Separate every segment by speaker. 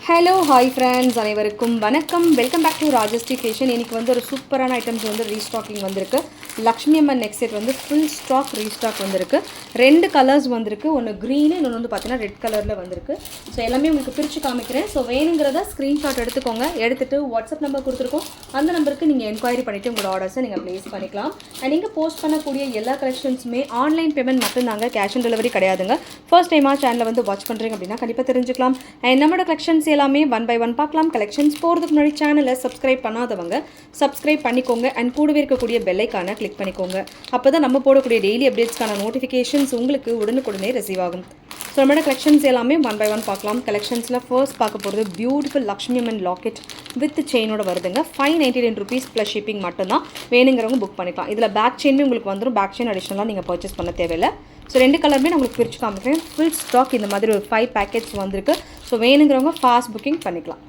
Speaker 1: Hello hi friends, அனைவருக்கும் வணக்கம். Welcome back to Rajashree fashion. இன்றைக்கி வந்து ஒரு சூப்பரான ஐட்டம்ஸ் வந்து ரீஸ்டாக்கிங் வந்திருக்கு. லக்ஷ்மி அம்மன் நெக் செட் வந்து ஃபுல் ஸ்டாக் ரீஸ்டாக் வந்திருக்கு. 2 கலர்ஸ் வந்திருக்கு. ஒன்று க்ரீனு, இன்னொன்று வந்து பார்த்தீங்கன்னா ரெட் கலரில் வந்திருக்கு. ஸோ எல்லாமே உங்களுக்கு பிரித்து காமிக்கிறேன். ஸோ வேணுங்கிறத ஸ்க்ரீன்ஷாட் எடுத்துக்கோங்க. எடுத்துகிட்டு வாட்ஸ்அப் நம்பர் கொடுத்துருக்கோம். அந்த நம்பருக்கு நீங்கள் என்கொயரி பண்ணிவிட்டு உங்களோட ஆர்டர்ஸை நீங்கள் ப்ளேஸ் பண்ணிக்கலாம். அண்ட் நீங்கள் போஸ்ட் பண்ணக்கூடிய எல்லா கலெக்ஷன்ஸுமே ஆன்லைன் பேமெண்ட் மட்டும்தாங்க, கேஷ் ஆன் டெலிவரி கிடையாதுங்க. ஃபர்ஸ்ட் டைமாக சேனலில் வந்து வாட்ச் பண்ணுறீங்க அப்படின்னா கண்டிப்பாக தெரிஞ்சுக்கலாம். அண்ட் நம்மளோட கலெக்ஷன்ஸ் எல்லாமே ஒன் பை ஒன் பார்க்கலாம். கலெக்ஷன்ஸ் போகிறதுக்கு முன்னாடி சேனலை சப்ஸ்கிரைப் பண்ணாதவங்க சப்ஸ்கிரைப் பண்ணிக்கோங்க. அண்ட் கூடவே இருக்கக்கூடிய பெல் ஐகானை கிளிக் பண்ணிக்கோங்க. அப்போ தான் நம்ம போடக்கூடிய டெய்லி அப்டேட்ஸ்க்கான நோட்டிஃபிகேஷன்ஸ் உங்களுக்கு உடனுக்குடனே ரிசீவ் ஆகும். ஸோ நம்மளோட கலெக்ஷன்ஸ் எல்லாமே ஒன் பை ஒன் பார்க்கலாம். கலெக்ஷன்ஸில் ஃபர்ஸ்ட் பார்க்க போகிறது beautiful Lakshmi Amman locket with செயினோட வருதுங்க. 599 rupees ப்ளஸ் ஷிப்பிங் மட்டும்தான். வேணுங்கிறவங்க புக் பண்ணிக்கலாம். இதில் பேக் செயினுமே உங்களுக்கு வந்துடும். பேக் செயின் அடிஷ்னலாக நீங்கள் பர்ச்சேஸ் பண்ண தேவையில்லை. ஸோ 2 கலருமே நான் உங்களுக்கு பிரித்து காமிக்கிறேன். ஃபுல் ஸ்டாக் இந்த மாதிரி ஒரு 5 பேக்கெட்ஸ் வந்திருக்கு. ஸோ வேணுங்கிறவங்க ஃபாஸ்ட் புக்கிங் பண்ணிக்கலாம்.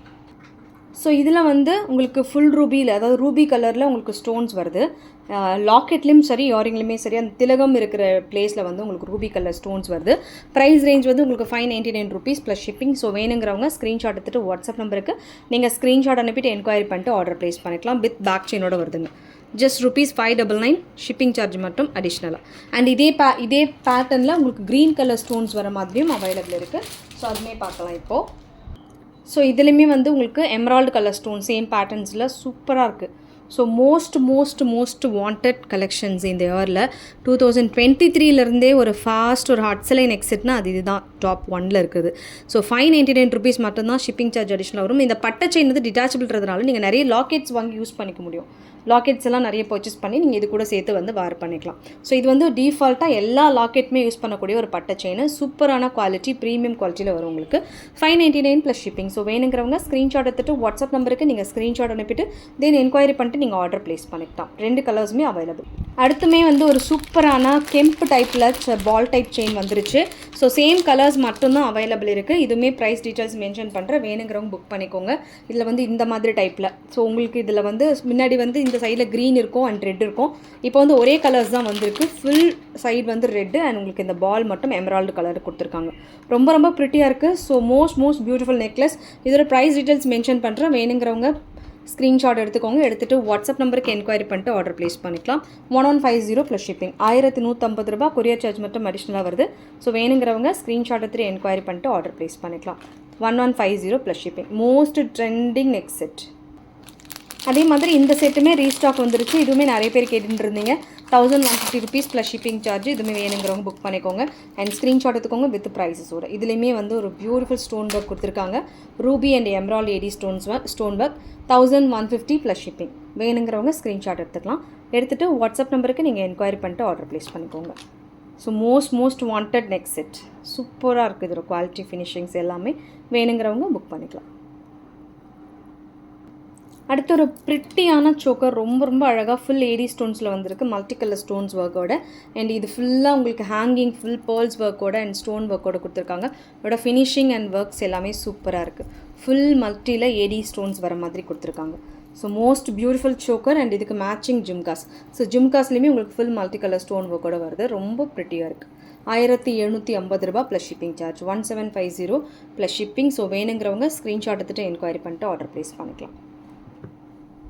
Speaker 1: ஸோ இதில் வந்து உங்களுக்கு ஃபுல் ரூபியில், அதாவது ரூபி கலரில் உங்களுக்கு ஸ்டோன்ஸ் வருது. லாக்கெட்லேயும் சரி, இயரிங்லேயுமே சரி, அந்த திலகம் இருக்கிற பிளேஸில் வந்து உங்களுக்கு ரூபி கலர் ஸ்டோன்ஸ் வருது. ப்ரைஸ் ரேஞ்ச் வந்து உங்களுக்கு 599 rupees ப்ளஸ் ஷிப்பிங். ஸோ வேணுங்கிறவங்க ஸ்க்ரீன்ஷாட் எடுத்துகிட்டு வாட்ஸ்அப் நம்பருக்கு நீங்கள் ஸ்க்ரீன்ஷாட் அனுப்பிட்டு என்கொயரி பண்ணிட்டு ஆர்டர் ப்ளேஸ் பண்ணிக்கலாம். வித் பேக் செயினோட வருதுங்க. ஜஸ்ட் ₹599 ஷிப்பிங் சார்ஜ் மட்டும் அடிஷ்னலாக. அண்ட் இதே பேட்டர்னில் உங்களுக்கு க்ரீன் கலர் ஸ்டோன்ஸ் வர மாதிரியும் அவைலபிள் இருக்குது. ஸோ அதுவுமே பார்க்கலாம் இப்போது. ஸோ இதுலேயுமே வந்து உங்களுக்கு எமரால்டு கலர் ஸ்டோன் சேம் பேட்டர்ன்ஸில் சூப்பராக இருக்குது. ஸோ மோஸ்ட் வாண்டட் கலெக்ஷன்ஸ் இந்த இயரில் 2023 ஒரு ஃபாஸ்ட் ஒரு ஹாட் செல்லிங் நெக் செட்னா அது இதுதான் டாப் 1ல் இருக்குது. ஸோ 599 rupees மட்டும்தான் ஷிப்பிங் சார்ஜ் அடிஷ்னல் வரும். இந்த பட்டை செயின் வந்து டிட்டாச்சபிள்ன்றதுனால நீங்கள் நிறைய லாக்கெட்ஸ் வாங்கி யூஸ் பண்ணிக்க முடியும். லாக்கெட்ஸ் எல்லாம் நிறைய பர்ச்சேஸ் பண்ணி நீங்கள் இது கூட சேர்த்து வந்து வேர் பண்ணிக்கலாம். ஸோ இது வந்து டிஃபால்ட்டாக எல்லா லாக்கெட்டுமே யூஸ் பண்ணக்கூடிய ஒரு பட்டை செயின். சூப்பரான குவாலிட்டி, ப்ரீமியம் குவாலிட்டியில் வரும் உங்களுக்கு. 599 ப்ளஸ் ஷிப்பிங். ஸோ வேணுங்கிறவங்க ஸ்க்ரீன்ஷாட் எடுத்துகிட்டு வாட்ஸ்அப் நம்பருக்கு நீங்கள் ஸ்க்ரீன்ஷாட் அனுப்பிட்டு தென் என்கொயரி பண்ணிட்டு நீங்கள் ஆர்டர் ப்ளேஸ் பண்ணிக்கலாம். 2 கலர்ஸுமே அவைலபிள். அடுத்துமே வந்து ஒரு சூப்பரான கெம்ப் டைப்பில் பால் டைப் செயின் வந்துருச்சு. ஸோ சேம் கலர்ஸ் மட்டும்தான் அவைலபிள் இருக்குது. இதுவுமே ப்ரைஸ் டீட்டெயில்ஸ் மென்ஷன் பண்ணுறேன். வேணுங்கிறவங்க புக் பண்ணிக்கோங்க. இதில் வந்து இந்த மாதிரி டைப்பில். ஸோ உங்களுக்கு இதில் வந்து முன்னாடி வந்து இந்த சைடில் க்ரீன் இருக்கும் அண்ட் ரெட் இருக்கும். இப்போ வந்து ஒரே கலர்ஸ் தான் வந்திருக்கு. ஃபுல் சைடு வந்து ரெட்டு அண்ட் உங்களுக்கு இந்த பால் மட்டும் எமரால்டு கலர் கொடுத்துருக்காங்க. ரொம்ப ப்ரிட்டியாக இருக்குது. So most beautiful necklace. இதோட ப்ரைஸ் டீட்டெயில்ஸ் மென்ஷன் பண்ணுறேன். வேணுங்கிறவங்க ஸ்க்ரீன்ஷாட் எடுத்துக்கோங்க. எடுத்துகிட்டு வாட்ஸ்அப் நம்பருக்கு என்கொயரி பண்ணிட்டு ஆர்டர் ப்ளேஸ் பண்ணிக்கலாம். 1150 ப்ளஸ் ஷிப்பிங். 1150 ரூபாய் கொரியர் சார்ஜ் மட்டும் அடிஷ்னலாக வருது. ஸோ வேணுங்கிறவங்க ஸ்க்ரீன்ஷாட் எடுத்துகிட்டு என்கொயரி பண்ணிட்டு ஆர்டர் ப்ளேஸ் பண்ணிக்கலாம். 1150 plus shipping. Most trending neck set. அதே மாதிரி இந்த செட்டுமே ரீஸ்டாக் வந்துருச்சு. இதுவுமே நிறைய பேர் கேட்டுட்டு இருந்தீங்க. 1150 rupees ப்ளஸ் ஷிப்பிங் சார்ஜ். இதுவுமே வேணுங்கிறவங்க புக் பண்ணிக்கோங்க. அண்ட் ஸ்க்ரீன்ஷாட் எடுத்துக்கோங்க வித் ப்ரைஸஸோட. இதுலேயுமே வந்து ஒரு பியூட்டிஃபுல் ஸ்டோன் ஒர்க் கொடுத்துருக்காங்க. Ruby and emerald AD stone work. 1150 plus shipping. வேணுங்கிறவங்க ஸ்க்ரீன்ஷாட் எடுத்துக்கலாம். எடுத்துகிட்டு வாட்ஸ்அப் நம்பருக்கு நீங்கள் என்கொயரி பண்ணிட்டு ஆர்டர் ப்ளேஸ் பண்ணிக்கோங்க. So most wanted neck set. சூப்பராக இருக்குது. இதோட குவாலிட்டி, ஃபினிஷிங்ஸ் எல்லாமே. வேணுங்கிறவங்க புக் பண்ணிக்கலாம். அடுத்து ஒரு ப்ரிட்டியான சோக்கர். ரொம்ப அழகாக ஃபுல் ஏடி ஸ்டோன்ஸில் வந்திருக்கு. மல்டி கலர் ஸ்டோன்ஸ் ஒர்க்கோட. அண்ட் இது ஃபுல்லாக உங்களுக்கு ஹேங்கிங் ஃபுல் பேர்ல்ஸ் ஒர்க்கோட அண்ட் ஸ்டோன் ஒர்க்கோட கொடுத்துருக்காங்க. இதோட ஃபினிஷிங் அண்ட் ஒர்க்ஸ் எல்லாமே சூப்பராக இருக்குது. ஃபுல் மல்டியில் ஏடி ஸ்டோன்ஸ் வர மாதிரி கொடுத்துருக்காங்க. So most beautiful choker and இதுக்கு மேட்சிங் ஜிம்காஸ். ஸோ ஜிம்காஸ்லேயுமே உங்களுக்கு ஃபுல் மல்டி கலர் ஸ்டோன் ஒர்க்கோட வருது. ரொம்ப ப்ரிட்டியாக இருக்குது. 1750 ரூபாய் plus shipping charge. 1750 plus shipping. So வேணுங்கிறவங்க ஸ்க்ரீன்ஷாட் எடுத்துகிட்டு என்கொயரி பண்ணிட்டு ஆர்டர் ப்ளேஸ் பண்ணிக்கலாம்.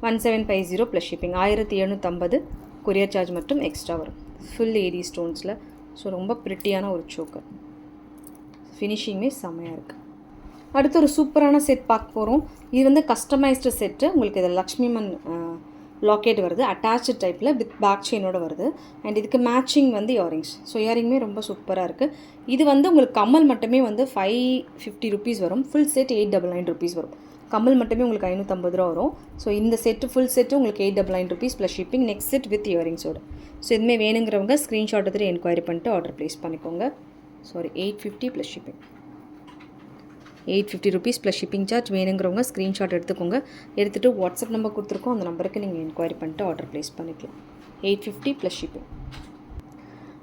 Speaker 1: 1750 ப்ளஸ் ஷிப்பிங். 1750 கொரியர் சார்ஜ் மட்டும் எக்ஸ்ட்ரா வரும். ஃபுல் ஏடி ஸ்டோன்ஸில். ஸோ ரொம்ப ப்ரிட்டியான ஒரு சோக்கர். ஃபினிஷிங்குமே செம்மையாக இருக்குது. அடுத்து ஒரு சூப்பரான செட் பார்க்க போகிறோம். இது வந்து கஸ்டமைஸ்டு செட்டு. உங்களுக்கு இதில் லக்ஷ்மி அம்மன் லாக்கெட் வருது. அட்டாச்சு டைப்பில் வித் பேக் செயினோட வருது. அண்ட் இதுக்கு மேட்சிங் வந்து இயரிங்ஸ். ஸோ இயரிங்குமே ரொம்ப சூப்பராக இருக்குது. இது வந்து உங்களுக்கு கம்மல் மட்டுமே வந்து 550 rupees வரும். ஃபுல் செட் 899 rupees வரும். கம்மல் மட்டுமே உங்களுக்கு 550 ரூபா வரும். ஸோ இந்த செட்டு ஃபுல் செட்டு உங்களுக்கு 899 rupees plus shipping. Next set with இயரிங்ஸோட. ஸோ இதுவுமே வேணுங்கிறவங்க ஸ்க்ரீன்ஷாட் எடுத்துகிட்டு என்கொயரி பண்ணிட்டு ஆர்டர் ப்ளேஸ் பண்ணிக்கோங்க. 850 plus shipping. 850 rupees plus shipping charge. வேணுங்கிறவங்க ஸ்க்ரீன்ஷாட் எடுத்துக்கோங்க. எடுத்துகிட்டு வாட்ஸ்அப் நம்பர் கொடுத்துருக்கோம். அந்த நம்பருக்கு நீங்கள் என்கொயரி பண்ணிட்டு ஆர்டர் ப்ளேஸ் பண்ணிக்கலாம். 850 ப்ளஸ் ஷிப்பிங்.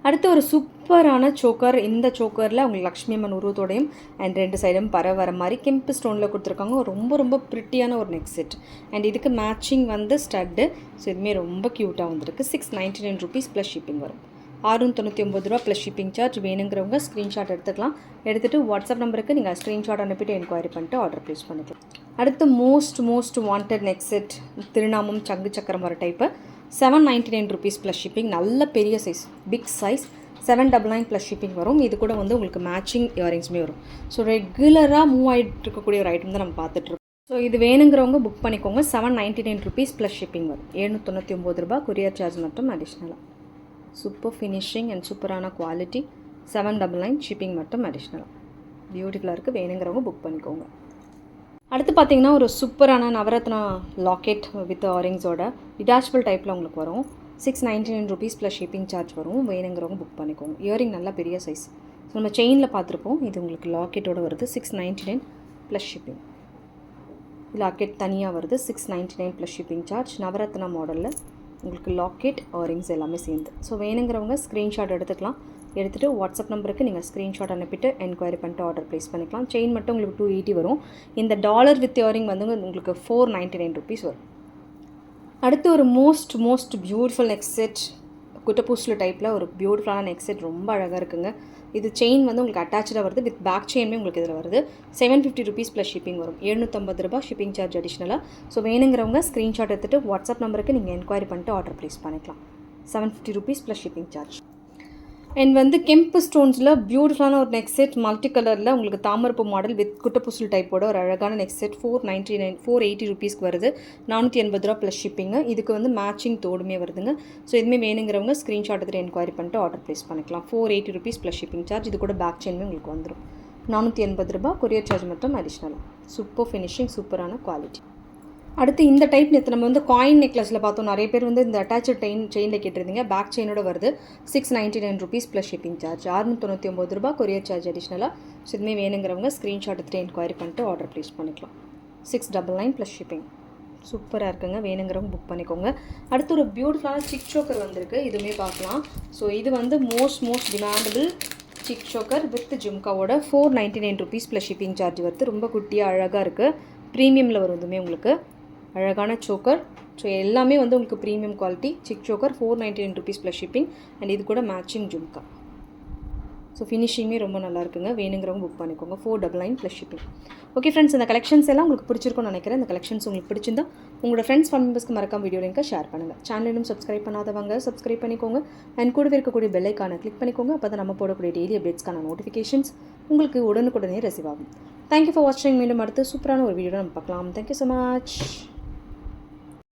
Speaker 1: அடுத்து ஒரு சூப்பரான சோக்கர். இந்த சோக்கரில் உங்களுக்கு லக்ஷ்மி அம்மன் உருவத்தோடையும் அண்ட் 2 சைடும் வர மாதிரி கெம்பு ஸ்டோனில் கொடுத்துருக்காங்க. ரொம்ப ப்ரிட்டியான ஒரு நெக் செட். அண்ட் இதுக்கு மேட்சிங் வந்து ஸ்டட்டு. ஸோ இதுவுமே ரொம்ப க்யூட்டாக வந்துருக்கு. 699 rupees ப்ளஸ் ஷிப்பிங் வரும். ₹699 ப்ளஸ் ஷிப்பிங் சார்ஜ். வேணுங்கிறவங்க ஸ்க்ரீன்ஷாட் எடுத்துக்கலாம். எடுத்துகிட்டு வாட்ஸ்அப் நம்பருக்கு நீங்கள் ஸ்க்ரீன்ஷாட் அனுப்பிட்டு என்கொயரி பண்ணிட்டு ஆர்டர் ப்ளேஸ் பண்ணிக்கலாம். அடுத்து மோஸ்ட் வாண்டட் நெக் செட் திருநாமம் சங்கு சக்கரம் வர டைப்பு ₹799 ப்ளஸ் ஷிப்பிங். நல்ல பெரிய size, big size. 799 plus shipping வரும். இது கூட வந்து உங்களுக்கு மேட்சிங் இயரிங்ஸுமே வரும். ஸோ ரெகுலராக மூவ் ஆகிட்டு இருக்கக்கூடிய ஒரு ஐட்டம் தான் நம்ம பார்த்துட்ருக்கோம். ஸோ இது வேணுங்கிறவங்க புக் பண்ணிக்கோங்க. ₹799 ப்ளஸ் ஷிப்பிங் வரும். ₹799 கொரியர் சார்ஜ் மட்டும் அடிஷ்னலாக. சூப்பர் ஃபினிஷிங் அண்ட் சூப்பரான குவாலிட்டி. 799 ஷிப்பிங் மட்டும் அடிஷ்னலாக. பியூட்டிஃபுல்லாக இருக்குது. வேணுங்கிறவங்க புக் பண்ணிக்கோங்க. அடுத்து பார்த்தீங்கன்னா ஒரு சூப்பரான நவரத்னா லாக்கெட் வித் ஆரிங்ஸோட டிட்டாச்சபிள் டைப்பில் உங்களுக்கு வரும். ₹699 ப்ளஸ் ஷிப்பிங் சார்ஜ் வரும். வேணுங்கிறவங்க புக் பண்ணிக்கோங்க. இயரிங் நல்லா பெரிய சைஸ். ஸோ நம்ம செயினில் பார்த்துருப்போம். இது உங்களுக்கு லாக்கெட்டோடு வருது. $699 ப்ளஸ் ஷிப்பிங். லாக்கெட் தனியாக வருது. $699 ப்ளஸ் ஷிப்பிங் சார்ஜ். நவரத்னா மாடலில் உங்களுக்கு லாக்கெட் ஆரிங்ஸ் எல்லாமே சேர்ந்து. ஸோ வேணுங்கிறவங்க ஸ்க்ரீன்ஷாட் எடுத்துக்கலாம். எடுத்துகிட்டு வாட்ஸ்அப் நம்பருக்கு நீங்கள் ஸ்க்ரீன்ஷாட் அனுப்பிட்டு என்கொயரி பண்ணிட்டு ஆர்டர் ப்ளேஸ் பண்ணிக்கலாம். செயின் மட்டும் உங்களுக்கு $280 வரும். இந்த டாலர் வித் இயரிங் வந்து உங்களுக்கு ₹499 வரும். அடுத்து ஒரு மோஸ்ட் பியூட்டிஃபுல் நெக் செட் குட்டப்பூசில் டைப்பில் ஒரு பியூட்டிஃபுல்லான நெக் செட். ரொம்ப அழகாக இருக்குங்க. இது செயின் வந்து உங்களுக்கு அட்டாச்சாக வருது. வித் பேக் செயினுமே உங்களுக்கு இதில் வருது. ₹750 ப்ளஸ் ஷிப்பிங் வரும். ₹750 ஷிப்பிங் சார்ஜ் அடிஷ்னலாக. ஸோ வேணுங்கிறவங்க ஸ்க்ரீன்ஷாட் எடுத்துகிட்டு வாட்ஸ்அப் நம்பருக்கு நீங்கள் என்கொயரி பண்ணிட்டு ஆர்டர் ப்ளேஸ் பண்ணிக்கலாம். ₹750 ப்ளஸ் ஷிப்பிங் சார்ஜ். அண்ட் வந்து கெம்பு ஸ்டோன்ஸில் பியூட்டிஃபுல்லான ஒரு நெக் செட் மல்டி கலரில் உங்களுக்கு தாமரப்பு மாடல் வித் குட்டப்பூசல் டைப்போட ஒரு அழகான நெக் செட். ₹480 வருது. ₹480 ப்ளஸ் ஷிப்பிங்கு. இதுக்கு வந்து மேட்சிங் தோடுமே வருதுங்க. ஸோ இதுவுமே வேணுங்கிறவங்க ஸ்க்ரீன்ஷாட் எடுத்துகிட்டு என்கொயரி பண்ணிட்டு ஆர்டர் ப்ளேஸ் பண்ணிக்கலாம். ₹480 ப்ளஸ் ஷிப்பிங் சார்ஜ். இது கூட பேக் செயினுமே உங்களுக்கு வந்துடும். ₹480 கொரியர் சார்ஜ் மட்டும் அடிஷ்னலாக. சூப்பர் ஃபினிஷிங், சூப்பரான குவாலிட்டி. அடுத்து இந்த டைப் நேற்று நம்ம வந்து காயின் நெக்லஸில் பார்த்தோம். நிறைய பேர் வந்து இந்த அட்டாச்சு செயினில் கேட்டிருந்தீங்க. பேக் செயினோட வருது. ₹699 plus shipping charge. ₹699 courier charge அடிஷ்னலாக. ஸோ இதுவுமே வேணுங்கிறவங்க ஸ்க்ரீன்ஷாட் எடுத்துகிட்டு என்கொயரி பண்ணிட்டு ஆர்டர் ப்ளேஸ் பண்ணிக்கலாம். $699 ப்ளஸ் ஷிப்பிங். சூப்பராக இருக்குங்க. வேணுங்கிறவங்க புக் பண்ணிக்கோங்க. அடுத்து ஒரு பியூட்டிஃபுல்லான சிக் சோக்கர் வந்திருக்கு. இதுவுமே பார்க்கலாம். ஸோ இது வந்து most demandable chic choker with ஜும்காவோட ₹499 ப்ளஸ் ஷிப்பிங் சார்ஜ் வருது. ரொம்ப குட்டியாக அழகாக இருக்குது. ப்ரீமியமில் வரும். இதுவுமே உங்களுக்கு அழகான சோக்கர். ஸோ எல்லாமே வந்து உங்களுக்கு premium quality. Chic choker ₹499 plus shipping. And இது கூட மேட்சிங் ஜும்கா. ஸோ ஃபினிஷிங்குமே ரொம்ப நல்லா இருக்குங்க. வேணுங்கிறவங்க புக் பண்ணிக்கோங்க. $499 ப்ளஸ் ஷிப்பிங். ஓகே ஃப்ரெண்ட்ஸ், இந்த கலெக்ஷன்ஸ் எல்லாம் உங்களுக்கு பிடிச்சிருக்கும்னு நினைக்கிறேன். இந்த கலெக்ஷன்ஸ் உங்களுக்கு பிடிச்சிருந்தா உங்களோட ஃப்ரெண்ட்ஸ் மெம்பர்ஸ்க்கு மறக்காம வீடியோ லிங்கை ஷேர் பண்ணுங்கள். சேனலும் சப்ஸ்கிரைப் பண்ணாதவங்க சப்ஸ்கிரைப் பண்ணிக்கோங்க. அண்ட் கூடவே இருக்கக்கூடிய பெல் ஐக்கானை கிளிக் பண்ணிக்கோங்க. அப்போ தான் நம்ம போடக்கூடிய டெய்லி அப்டேட்ஸ்க்கான நோட்டிஃபிகேஷன்ஸ் உங்களுக்கு உடனுக்குடனே ரிசீவ் ஆகும். தேங்க்யூ ஃபார் வாட்சிங். மீண்டும் அடுத்து சூப்பரான ஒரு வீடியோ நம்ம பார்க்கலாம். Thank you so much.